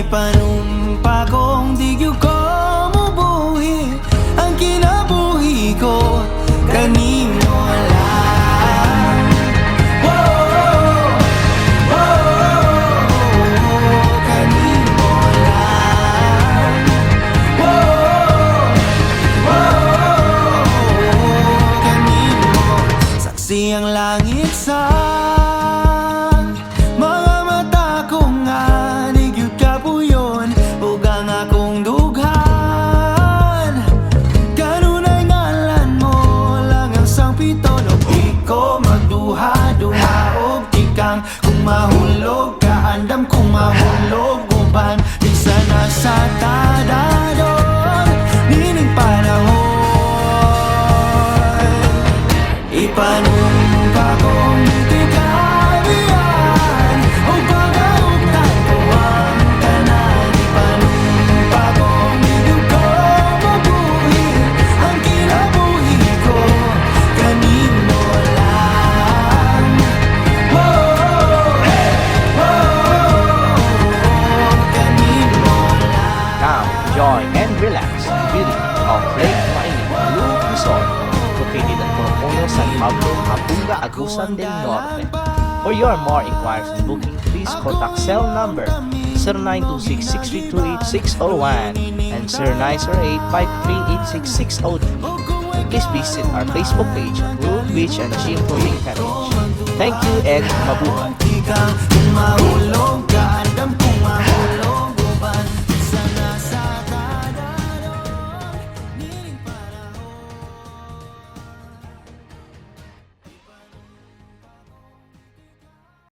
panumpa kong di gyud ko mabuhi. Ang kinabuhi ko kanimo lang. Kanimo lang. Kanimo. Saksi ang langit sa mga mata ko nga di gyud kapuyon ug ang akong dughan. Kanunay ngalan mo lang ang sangpito. No, di ko magduha-duha og tikang kung mahulog ka andam kung mahulog uban di sana sa tadadon nining panahon. Ipanumpa kong di kabiyan o pag-augtan ko ang tanan. Ipanumpa kong di ko mabuhi. Ang kinabuhi ko kanimo lang. Kanimo lang. Now, enjoy and relax the beauty of Lake Maine Blue Resort, located at Morocoyo, San Pablo, Apunga, Agusan del Norte. For your more inquiries and booking, please contact cell number 0926-632-8601 and 0908-538-6603. Please visit our Facebook page at Blue Beach and Gym Clothing Package. Thank you and mabuhay! Kung mahulog ka andam kung mahulog